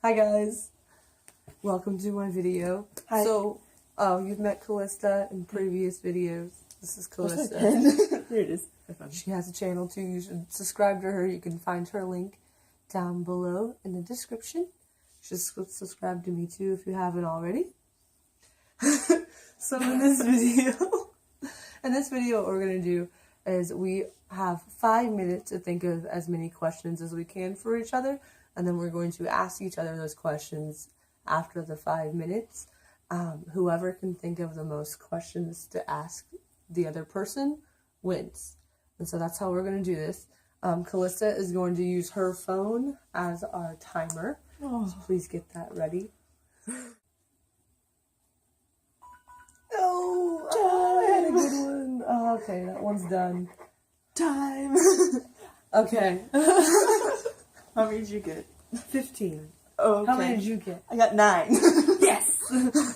Hi guys, welcome to my video. Hi. So, you've met Calista in previous videos. This is Calista. Here it is. She has a channel too. You should subscribe to her. You can find her link down below in the description. You should subscribe to me too if you haven't already. So in this video, what we're gonna do is we have 5 minutes to think of as many questions as we can for each other. And then we're going to ask each other those questions after the 5 minutes. Whoever can think of the most questions to ask the other person wins. And so that's how we're going to do this. Calista is going to use her phone as our timer. So please get that ready. Oh, I had a good one. Oh, okay, that one's done. Time. Okay. How many did you get? 15. Okay. How many did you get? I got 9. Yes!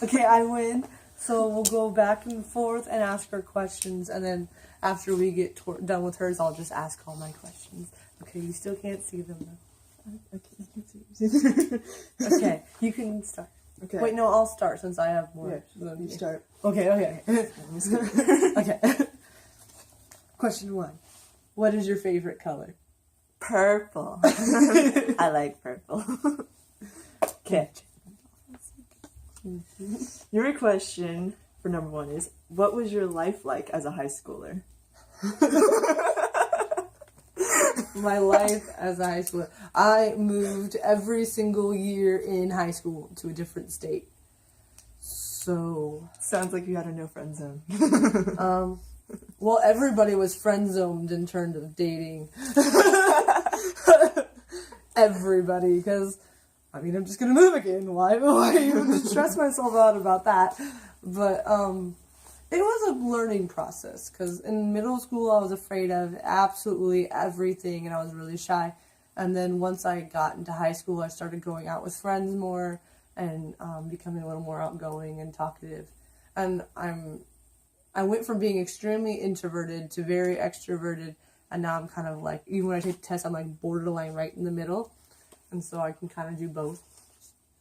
Okay, I win. So we'll go back and forth and ask her questions, and then after we get done with hers, I'll just ask all my questions. Okay, you still can't see them though. Okay, I can see. Okay, you can start. Okay. Wait, no, I'll start since I have more. Yeah, you start. Okay. Okay. Question 1. What is your favorite color? Purple. I like purple. Okay. Your question for number 1 is, what was your life like as a high schooler? My life as a high schooler. I moved every single year in high school to a different state. So... Sounds like you had a no-friend zone. Well, everybody was friend-zoned in terms of dating. Everybody, because, I mean, I'm just gonna move again. Why even stress myself out about that? But, it was a learning process, because in middle school I was afraid of absolutely everything, and I was really shy. And then once I got into high school, I started going out with friends more, and becoming a little more outgoing and talkative. And I went from being extremely introverted to very extroverted, and now I'm kind of like, even when I take the test, I'm like borderline right in the middle, and so I can kind of do both,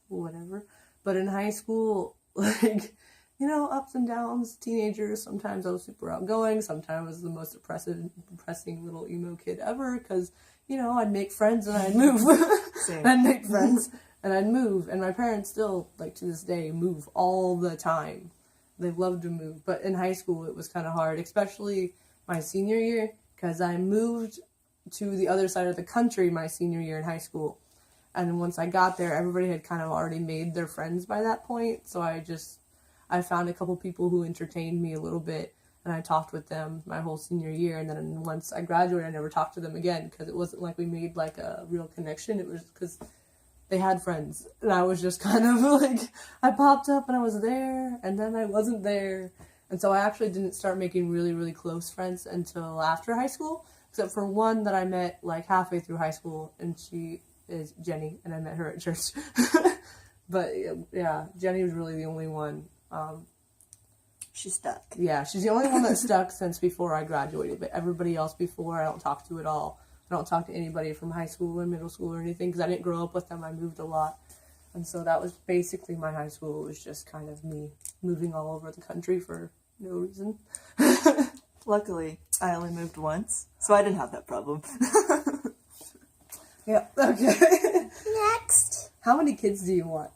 whatever. But in high school, like, you know, ups and downs, teenagers, sometimes I was super outgoing, sometimes I was the most depressing little emo kid ever, because, you know, I'd make friends and I'd move. I'd make friends and I'd move, and my parents still, like, to this day, move all the time. They love to move, but in high school it was kind of hard, especially my senior year, because I moved to the other side of the country my senior year in high school. And once I got there, everybody had kind of already made their friends by that point, so I found a couple people who entertained me a little bit, and I talked with them my whole senior year, and then once I graduated, I never talked to them again, because it wasn't like we made like a real connection. It was because they had friends, and I was just kind of like, I popped up and I was there, and then I wasn't there. And so I actually didn't start making really, really close friends until after high school, except for one that I met like halfway through high school, and she is Jenny, and I met her at church. But yeah, Jenny was really the only one. She stuck. Yeah, she's the only one that stuck since before I graduated, but everybody else before I don't talk to at all. I don't talk to anybody from high school or middle school or anything, because I didn't grow up with them. I moved a lot. And so that was basically my high school. It was just kind of me moving all over the country for no reason. Luckily, I only moved once, so I didn't have that problem. Yeah, okay. Next. How many kids do you want?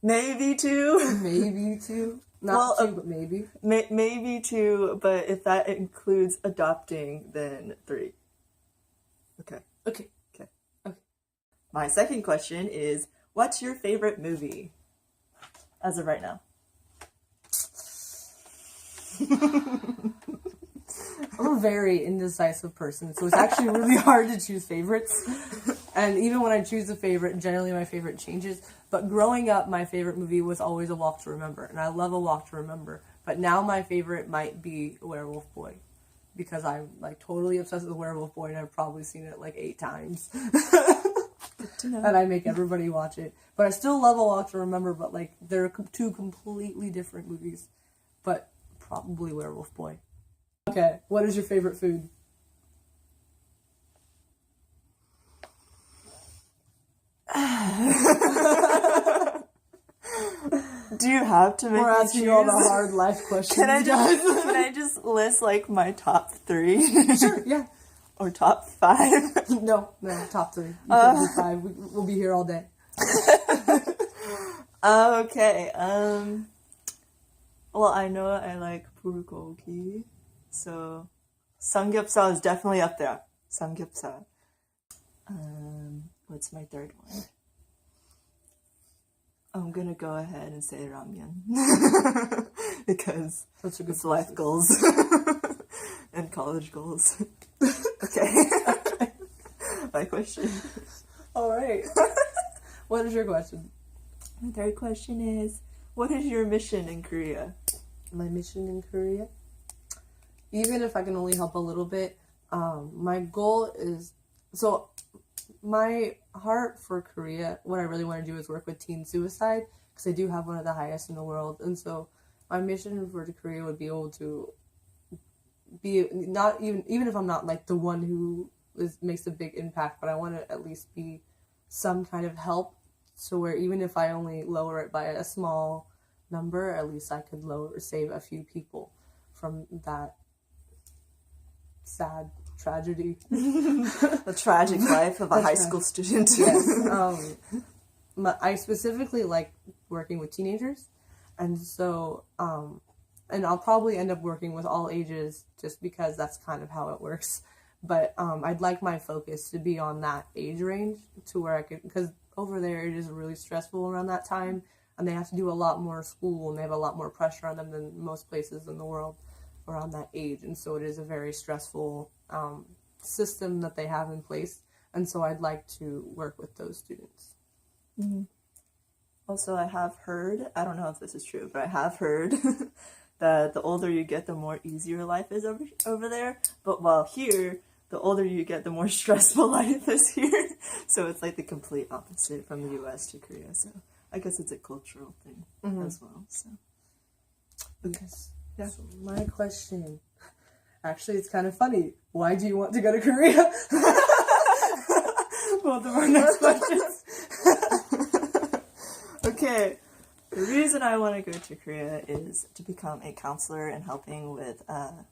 Maybe 2. Maybe 2. Not 2, but maybe. Maybe 2, but if that includes adopting, then 3. Okay. My second question is, what's your favorite movie? As of right now. I'm a very indecisive person, so it's actually really hard to choose favorites. And even when I choose a favorite, generally my favorite changes. But growing up, my favorite movie was always A Walk to Remember, and I love A Walk to Remember. But now my favorite might be Werewolf Boy, because I'm like totally obsessed with Werewolf Boy, and I've probably seen it like 8 times. And I make everybody watch it. But I still love A Walk to Remember, but like they're 2 completely different movies. But probably Werewolf Boy. Okay, what is your favorite food? Do you have to make We're me asking choose? you all the hard life questions. Can I just list like my top 3? Sure, yeah. Or top 5? No, top 3. You can do 5. We'll be here all day. Okay. Well, I know I like bulgogi, so samgyeopsal is definitely up there. Samgyeopsal. What's my third one? I'm gonna go ahead and say ramen because it's life goals and college goals. Okay. My question. All right. What is your question? My third question is, what is your mission in Korea? My mission in Korea? Even if I can only help a little bit, my goal is... So, my heart for Korea, what I really want to do is work with teen suicide, because I do have one of the highest in the world. And so, my mission for Korea would be able to be, not even if I'm not like the one who makes a big impact, but I want to at least be some kind of help, so where even if I only lower it by a small number, at least I could save a few people from that sad tragedy. The tragic life of a high school student. Yes. I specifically like working with teenagers, and so and I'll probably end up working with all ages just because that's kind of how it works. But I'd like my focus to be on that age range, to where I could, because over there it is really stressful around that time, and they have to do a lot more school, and they have a lot more pressure on them than most places in the world around that age. And so it is a very stressful system that they have in place. And so I'd like to work with those students. Mm-hmm. Also, I have heard, I don't know if this is true, but I have heard that the older you get, the more easier life is over there. But while here, the older you get, the more stressful life is here. So it's like the complete opposite from the US to Korea. So I guess it's a cultural thing as well. So, yes. Yeah. So my question, actually, it's kind of funny. Why do you want to go to Korea? Both of our next questions. Okay. The reason I want to go to Korea is to become a counselor and helping with, I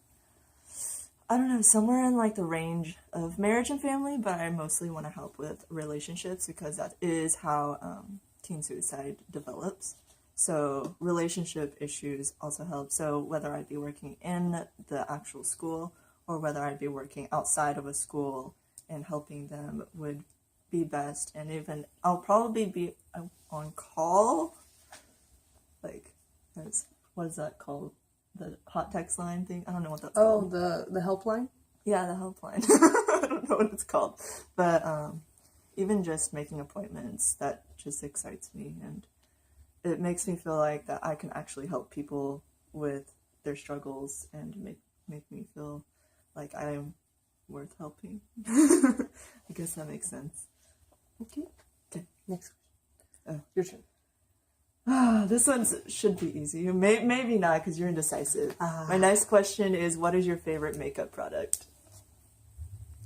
don't know, somewhere in like the range of marriage and family, but I mostly want to help with relationships because that is how teen suicide develops. So relationship issues also help. So whether I'd be working in the actual school or whether I'd be working outside of a school and helping them would be best. And even I'll probably be on call, like, what is that called? The hot text line thing? I don't know what that's called. Oh, the helpline? Yeah, the helpline. I don't know what it's called. But even just making appointments, that just excites me. And it makes me feel like that I can actually help people with their struggles and make me feel like I am worth helping. I guess that makes sense. Okay. Next question. Your turn. This one should be easy. Maybe not because you're indecisive. My next question is, what is your favorite makeup product?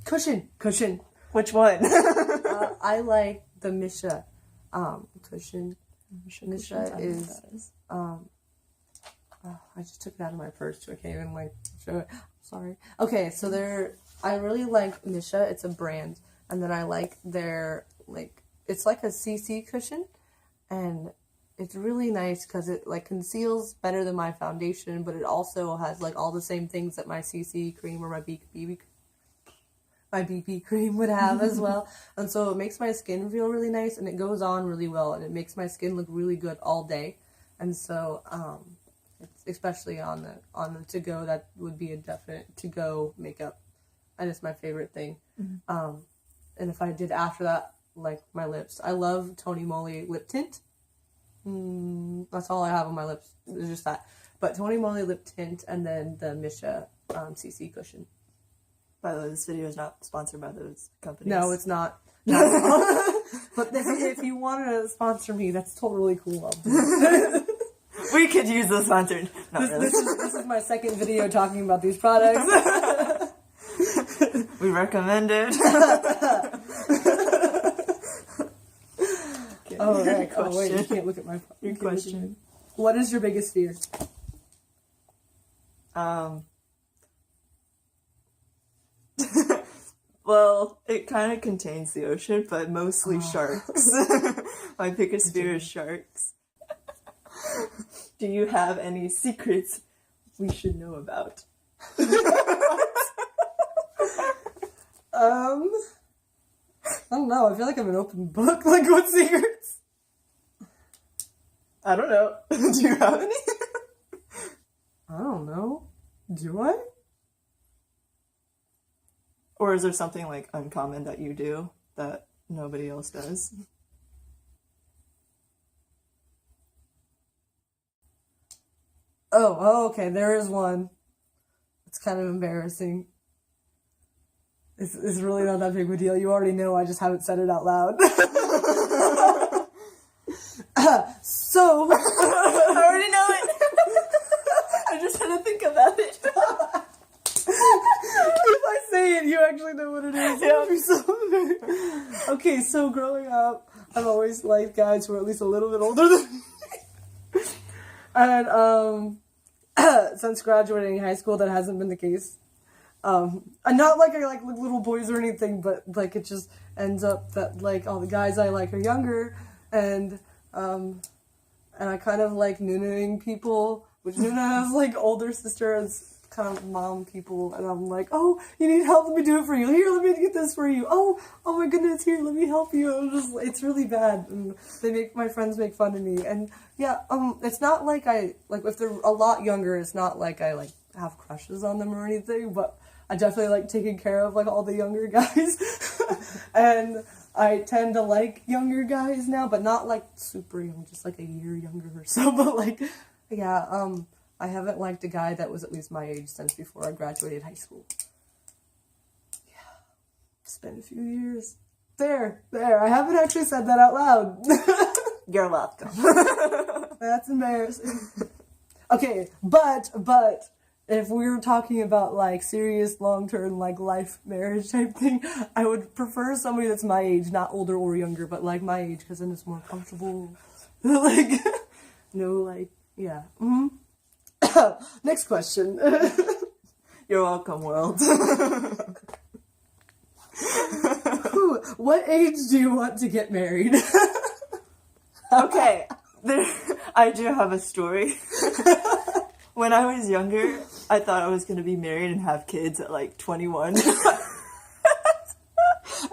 Cushion. Which one? I like the Misha cushion. Misha is I just took it out of my purse so I can't even like show it. Sorry. Okay, so I really like Misha. It's a brand, and then I like their it's like a CC cushion, and it's really nice because it like conceals better than my foundation, but it also has like all the same things that my CC cream or my BB cream would have as well. And so it makes my skin feel really nice, and it goes on really well, and it makes my skin look really good all day. And so it's especially on the to-go, that would be a definite to-go makeup, and it's my favorite thing. And if I did after that, like my lips, I love Tony Moly lip tint. That's all I have on my lips. It's just that. But Tony Moly lip tint, and then the Misha CC cushion. By the way, this video is not sponsored by those companies. No, it's not. But if you want to sponsor me, that's totally cool. I'll do it. We could use the sponsored. Not really. This is my second video talking about these products. We recommend it. Okay. Oh, right. Oh, wait, you can't look at my Your question. What is your biggest fear? Well, it kind of contains the ocean, but mostly sharks. My biggest fear is sharks. Do you have any secrets we should know about? I don't know. I feel like I'm an open book. Like, what secrets? I don't know. Do you have any? I don't know. Do I? Or is there something like uncommon that you do that nobody else does? Oh, okay. There is one. It's kind of embarrassing. It's really not that big of a deal. You already know. I just haven't said it out loud. So I already know it. I just had to think about it. If I say it, you actually know what it is. Yeah. Okay, so growing up, I've always liked guys who are at least a little bit older than me. And since graduating high school, that hasn't been the case. And not like I like little boys or anything, but like it just ends up that like all the guys I like are younger, and I kind of like nooning people, which Nuna has like older sisters, kind of mom people, and I'm like, oh, you need help, let me do it for you. Here, let me get this for you. Oh my goodness, here, let me help you. It's really bad, and my friends make fun of me, and yeah, it's not like if they're a lot younger, it's not like I like have crushes on them or anything, but I definitely like taking care of like all the younger guys, and I tend to like younger guys now, but not like super young, just like a year younger or so, but like, yeah, I haven't liked a guy that was at least my age since before I graduated high school. Yeah, it's been a few years. There, I haven't actually said that out loud. You're welcome. That's embarrassing. Okay, but if we were talking about like serious long-term like life marriage type thing, I would prefer somebody that's my age, not older or younger, but like my age, because then it's more comfortable. Like, no, like, yeah. Mm-hmm. Next question. You're welcome, world. What age do you want to get married? Okay, I do have a story. When I was younger, I thought I was going to be married and have kids at like 21.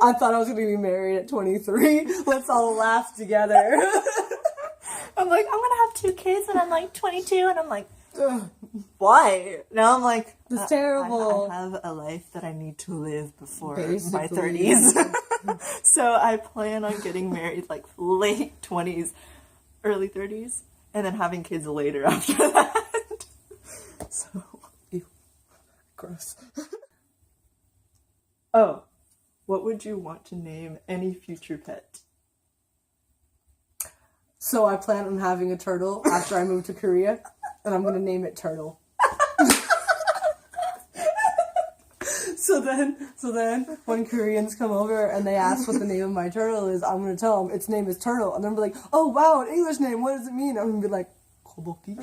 I thought I was going to be married at 23. Let's all laugh together. I'm like, I'm going to have 2 kids and I'm like 22 and I'm like, why? Now I'm like, it's terrible. I have a life that I need to live before Basically. my 30s. So I plan on getting married like late 20s, early 30s, and then having kids later after that. So, ew. Gross. Oh, what would you want to name any future pet? So I plan on having a turtle after I move to Korea, and I'm gonna name it Turtle. So then, when Koreans come over and they ask what the name of my turtle is, I'm gonna tell them its name is Turtle, and they're gonna be like, "Oh wow, an English name. What does it mean?" I'm gonna be like, "Koboki."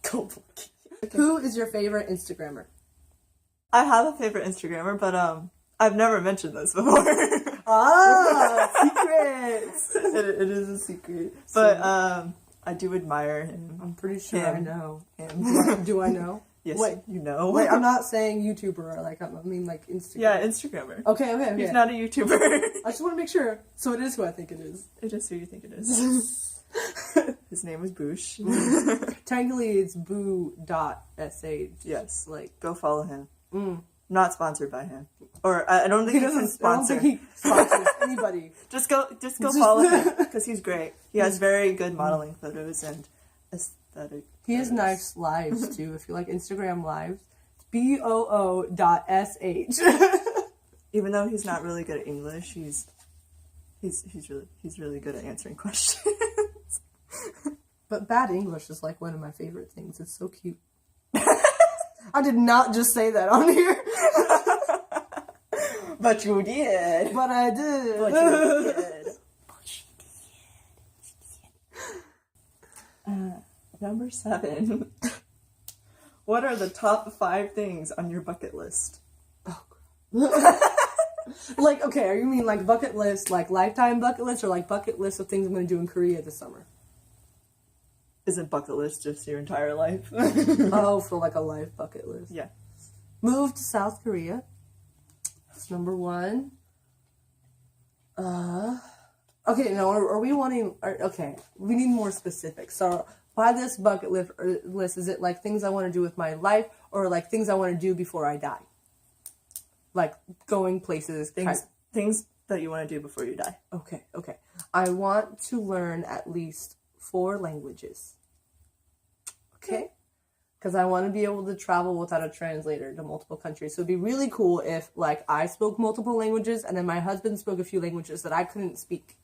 Koboki. Who is your favorite Instagrammer? I have a favorite Instagrammer, but I've never mentioned this before. Secrets. It is a secret, but I do admire him. I'm pretty sure I know him. Do I know? Yes, Wait, you know. Wait, I'm not saying YouTuber. Like I mean, like Instagram. Yeah, Instagrammer. Okay. He's not a YouTuber. I just want to make sure. So it is who I think it is. It is who you think it is. His name is Boosh. Technically, it's boo.sh. Yes, Like, go follow him. Not sponsored by him, or I don't think he can sponsor. I don't think he sponsors anybody. Just go follow him because he's great. He has very good modeling photos and aesthetic. He has nice lives too. If you like Instagram lives, boo.sh. Even though he's not really good at English, he's really good at answering questions. But bad English is like one of my favorite things. It's so cute. I did not just say that on here. But you did. But I did. But you did. Number 7. What are the top 5 things on your bucket list? Like, okay, you mean like bucket list, like lifetime bucket list, or like bucket list of things I'm going to do in Korea this summer? Isn't bucket list just your entire life? Oh, for like a life bucket list. Yeah. Move to South Korea. That's number 1. Okay, no, are we wanting... okay, we need more specific. So, by this bucket list, is it like things I want to do with my life, or like things I want to do before I die? Like going places. Things that you want to do before you die. Okay. I want to learn at least 4 languages. Okay? Because I want to be able to travel without a translator to multiple countries. So it'd be really cool if, like, I spoke multiple languages and then my husband spoke a few languages that I couldn't speak.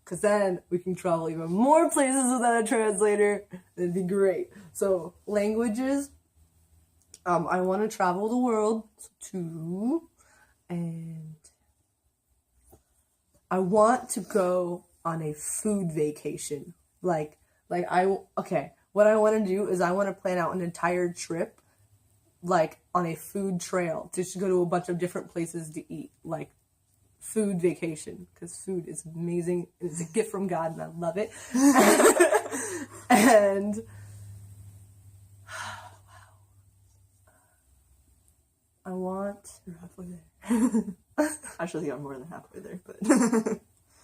Because then we can travel even more places without a translator. It'd be great. So, languages. I want to travel the world, so 2. And I want to go on a food vacation. What I want to do is I want to plan out an entire trip, like, on a food trail, just to go to a bunch of different places to eat, like, food vacation, because food is amazing, it's a gift from God, and I love it. And, I want... You're halfway there. Actually, I'm more than halfway there, but...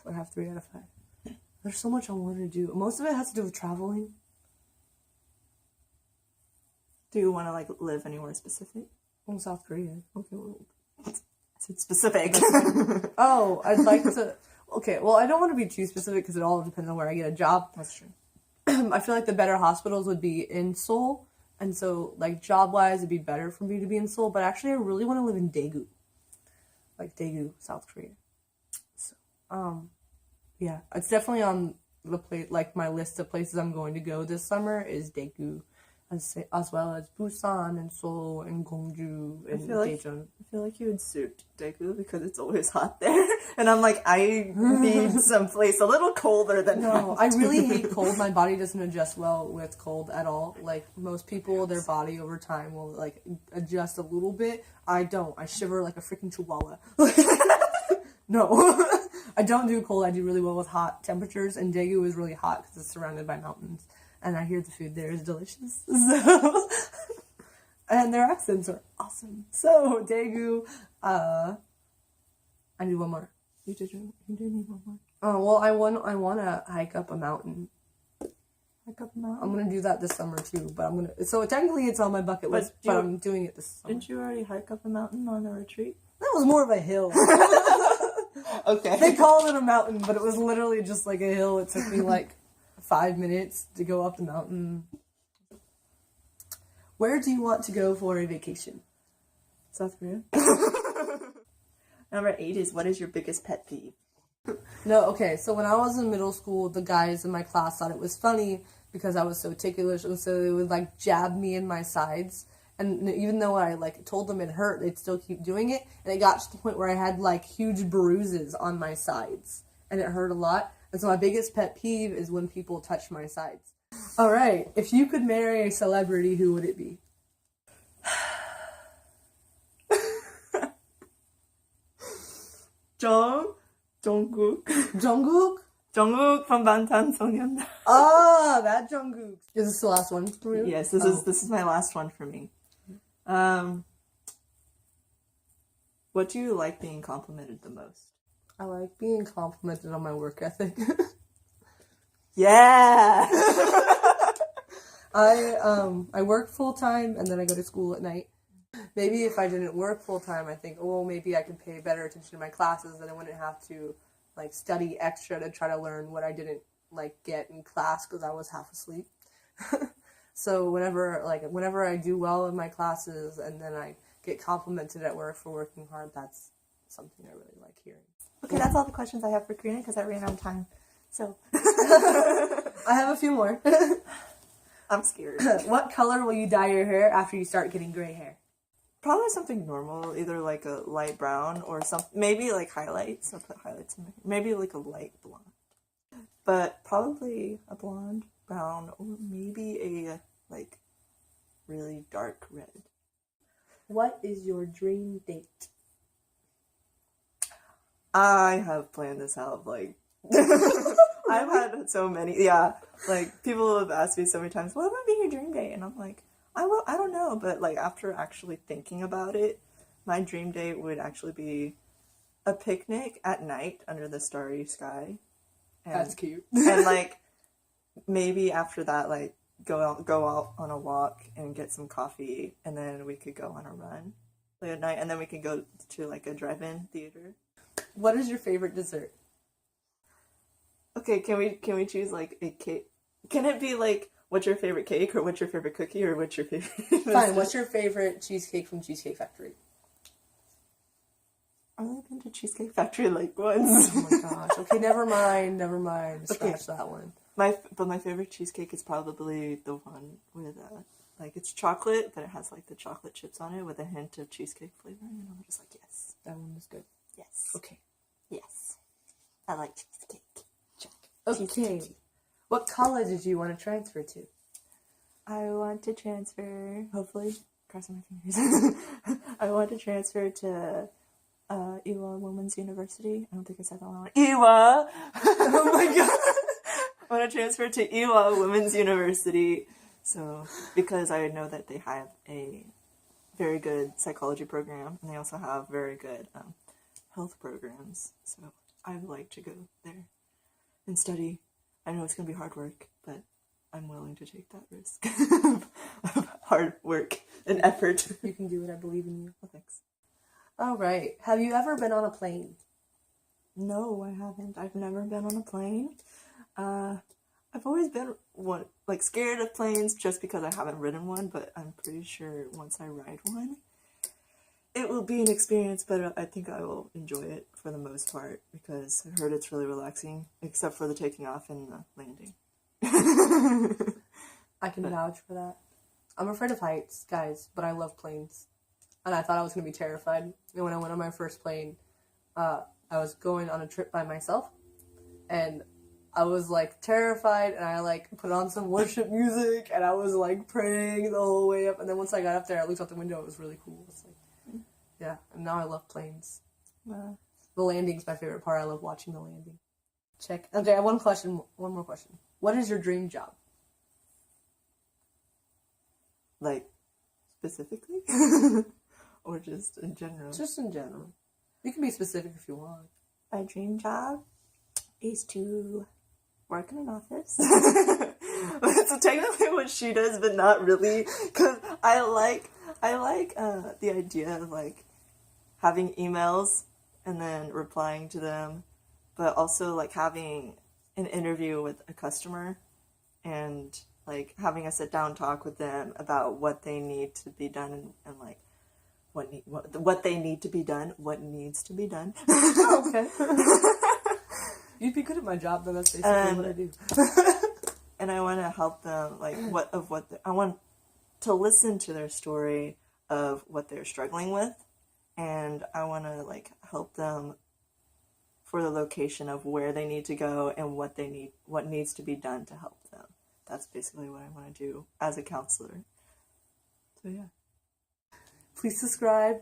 I have 3 out of 5. There's so much I want to do. Most of it has to do with traveling. Do you want to, like, live anywhere specific? Oh, South Korea. Okay, well... I said specific. Oh, I'd like to... Okay, well, I don't want to be too specific because it all depends on where I get a job. That's true. I feel like the better hospitals would be in Seoul. And so, like, job-wise, it'd be better for me to be in Seoul. But actually, I really want to live in Daegu. Like, Daegu, South Korea. So, yeah. It's definitely on the place, like, my list of places I'm going to go this summer is Daegu. As well as Busan and Seoul and Gwangju and Daejeon. I feel like you would suit Daegu because it's always hot there. And I'm like, I need someplace a little colder than that. No, I really hate cold. My body doesn't adjust well with cold at all. Like, most people, their body over time will, like, adjust a little bit. I don't. I shiver like a freaking chihuahua. No. I don't do cold. I do really well with hot temperatures. And Daegu is really hot because it's surrounded by mountains. And I hear the food there is delicious. So, and their accents are awesome. So, Daegu, I need one more. You do need one more. Oh, well, I want to hike up a mountain. Hike up a mountain? I'm going to do that this summer, too. But so technically it's on my bucket list, but I'm doing it this summer. Didn't you already hike up a mountain on a retreat? That was more of a hill. Okay. They called it a mountain, but it was literally just like a hill. It took me like 5 minutes to go up the mountain. Where do you want to go for a vacation? South Korea. Number 8 is, what is your biggest pet peeve? No, okay, so when I was in middle school, the guys in my class thought it was funny because I was so ticklish, and so they would, like, jab me in my sides. And even though I, like, told them it hurt, they'd still keep doing it. And it got to the point where I had, like, huge bruises on my sides. And it hurt a lot. And so my biggest pet peeve is when people touch my sides. All right. If you could marry a celebrity, who would it be? Jungkook. Jungkook? Jungkook from 방탄소년단. Ah, that Jungkook. Is this the last one for you? Yes, this is my last one for me. What do you like being complimented the most? I like being complimented on my work ethic. Yeah. I work full time and then I go to school at night. Maybe if I didn't work full time, I think, oh, maybe I could pay better attention to my classes and I wouldn't have to, like, study extra to try to learn what I didn't, like, get in class because I was half asleep. So whenever I do well in my classes and then I get complimented at work for working hard, that's something I really like hearing. Okay, that's all the questions I have for Karina because I ran out of time. So, I have a few more. I'm scared. What color will you dye your hair after you start getting gray hair? Probably something normal, either like a light brown or maybe like highlights. I'll put highlights in my hair. Maybe like a light blonde. But probably a blonde, brown, or maybe a like really dark red. What is your dream date? I have planned this out, like, I've had so many, like, people have asked me so many times, what would be your dream date? And I'm like, I don't know, but, like, after actually thinking about it, my dream date would actually be a picnic at night under the starry sky. And, That's cute. And, like, maybe after that, like, go out on a walk and get some coffee, and then we could go on a run late at night, and then we can go to, like, a drive-in theater. What is your favorite dessert? Okay, can we choose like a cake? Can it be like what's your favorite cake or what's your favorite cookie or what's your favorite? Fine. What's your favorite cheesecake from Cheesecake Factory? I've only been to Cheesecake Factory like once. Oh my gosh. Okay, never mind. Scratch that one. My favorite cheesecake is probably the one with like it's chocolate, but it has like the chocolate chips on it with a hint of cheesecake flavoring, and I'm just like, yes, That one was good. yes, Okay. yes. I like cheesecake. Check. Okay. Cheesecake. What college did you want to transfer to? I want to transfer, hopefully, crossing my fingers. I want to transfer to Iwa Women's University. I don't think I said that one. Iwa! Oh my god! I want to transfer to Iwa Women's University. So, because I know that they have a very good psychology program, and they also have very good health programs. So, I would like to go there and study. I know it's going to be hard work, but I'm willing to take that risk of hard work and effort. You can do it. I believe in you. Well, thanks. All right. Have you ever been on a plane? No, I haven't. I've never been on a plane. I've always been scared of planes just because I haven't ridden one, but I'm pretty sure once I ride one, it will be an experience, but I think I will enjoy it for the most part because I heard it's really relaxing, except for the taking off and the landing. I can vouch for that. I'm afraid of heights, guys, but I love planes. And I thought I was going to be terrified. And when I went on my first plane, I was going on a trip by myself, and I was, like, terrified, and I, like, put on some worship music, and I was, like, praying the whole way up, and then once I got up there, I looked out the window, it was really cool. It's like, yeah, and now I love planes. The landing's my favorite part. I love watching the landing. Check. Okay, I have one more question. What is your dream job? Like, specifically? Or just in general? Just in general. You can be specific if you want. My dream job is to work in an office. So technically what she does, but not really, because I like the idea of like having emails and then replying to them, but also like having an interview with a customer and like having a sit down talk with them about what they need to be done and like what they need to be done, what needs to be done. Oh, okay. You'd be good at my job, though. That's basically what I do. And I want to help them, like, I want to listen to their story of what they're struggling with, and I want to, like, help them for the location of where they need to go and what needs to be done to help them. That's basically what I want to do as a counselor. So, yeah. Please subscribe.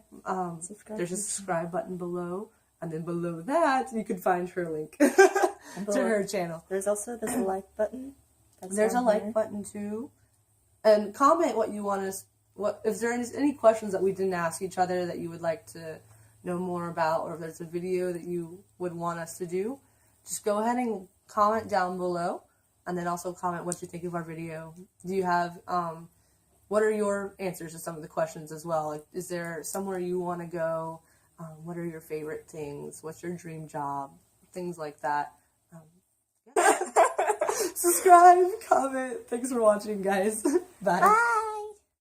There's a subscribe button below. And then below that, you can find her link to her channel. There's also this like button. There's a like button too. And comment what you want us. If there is any questions that we didn't ask each other that you would like to know more about, or if there's a video that you would want us to do, just go ahead and comment down below. And then also comment what you think of our video. Do you have, what are your answers to some of the questions as well? Like, is there somewhere you want to go? What are your favorite things? What's your dream job? Things like that. Subscribe, comment. Thanks for watching, guys. Bye.